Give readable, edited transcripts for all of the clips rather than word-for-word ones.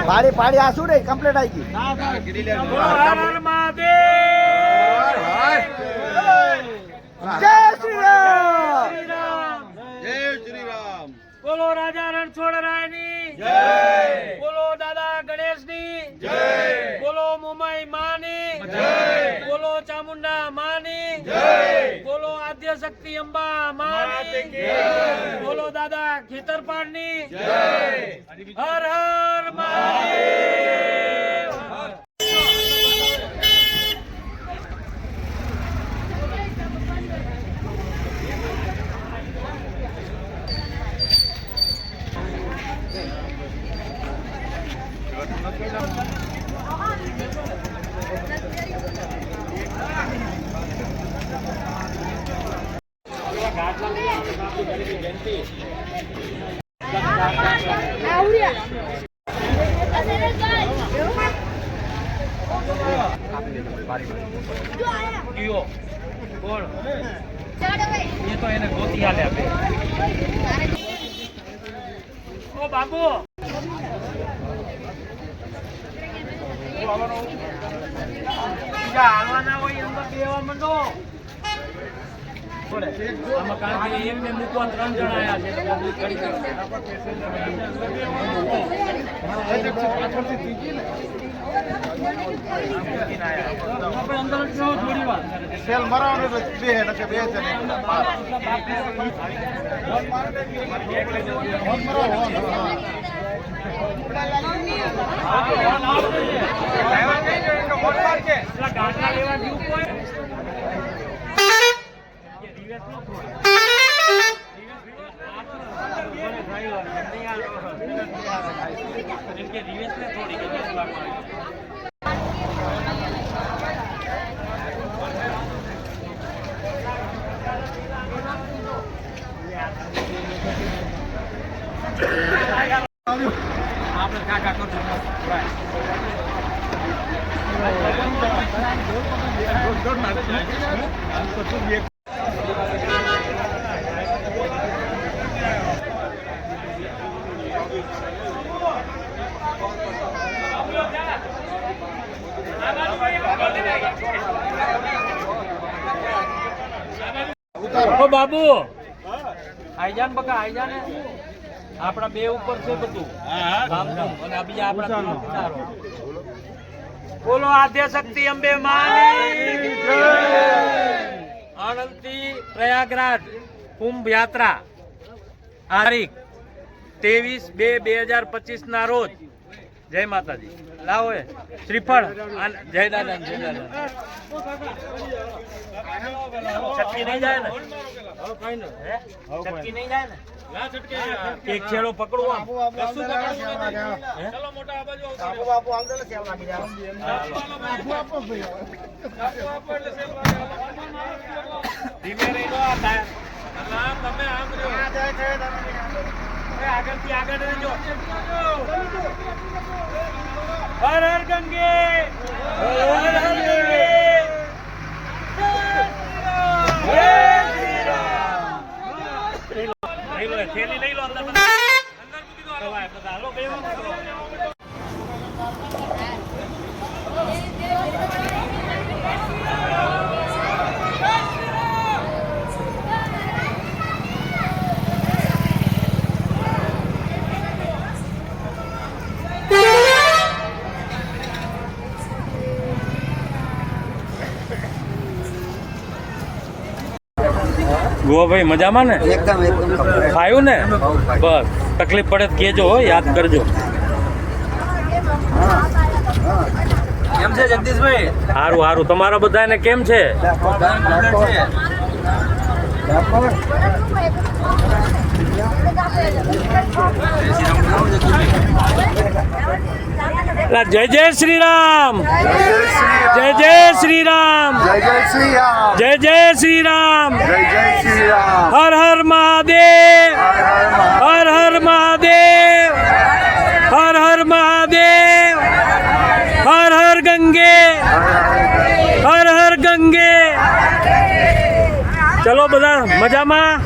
પાડી પાડી આ શું રે કમ્પ્લીટ આવી ગઈ જય શ્રી રામ જય શ્રી રામ બોલો રાજા રણછોડરાયની જય બોલો દાદા ગણેશની જય બોલો મુંબઈ માની જય બોલો ચામુંડા માની જય બોલો આદ્ય શક્તિ અંબા માની જય બોલો દાદા ખેતરપાળની જય હર હર મહાદેવ ये तो એને ગોતી હાલે આપે ઓ બાબુ હાલવાના હોય અંદર બેવા માંડો આમાં કારણ કે એમને મૂકવા 3 જણા આયા છે સેલ મરાવાનો બે નકે બે છે ગાંઠા લેવા જેવું કોઈ આપણે કાકા કરશું ઓ બાબુ આઈ જાન બકા આઈ જાને આપણા બે ઉપર છે બધું અને બીજા આપણા બોલો આદ્ય શક્તિ અંબે માની જય આણંદથી પ્રયાગરાજ કુંભ યાત્રા તારીખ 23/2/2025 ના રોજ જય માતાજી લાવો એ શ્રીફળ જય દાદા જય દાદા ચટકી નહીં જાય ને ચટકી નહીં જાય ને એક છેડો પકડવો ચલો મોટા બાપુ આમ ચાલે સેલ લાગી જાય ધીમે રહીલો આ તમે આમ રહ્યો આગળથી આગળ રહેજો હર હર ગંગે હર હર ગંગે થેલી લઈ લો અંદર બધા હાલો બે ગોવાભાઈ મજામાં ને એકદમ એકદમ ખાયું ને બસ તકલીફ પડે તો કહેજો યાદ કરજો કેમ છે જગદીશભાઈ સારું સારું તમારા બધાને કેમ છે જય જય શ્રી રામ જય જય શ્રી રામ જય જય શ્રી રામ જય જય શ્રી રામ જય જય શ્રી રામ હર હર મહાદેવ હર હર મહાદેવ હર હર મહાદેવ હર હર ગંગે હર હર ગંગે ચલો બધા મજામાં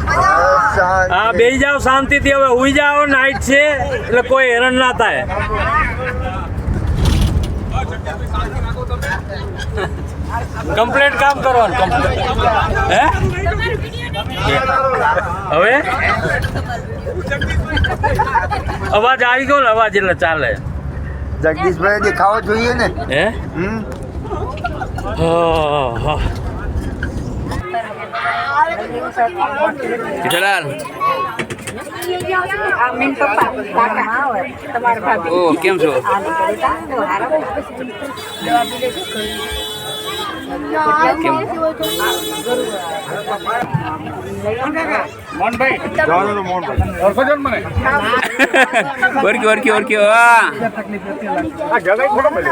હા બેસી જાઓ શાંતિથી. હવે હુઈ જાઓ, નાઈટ છે એટલે કોઈ હેરાન ના થાય. કમ્પ્લીટ કામ કરવાનું. હે હવે અવાજ આવી ગયો ને, અવાજ એટલે ચાલે. જગદીશભાઈ દેખાવો જોઈએ ને. હે જલાલ ઓ કેમ છો?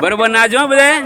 બરોબર ના જો બધા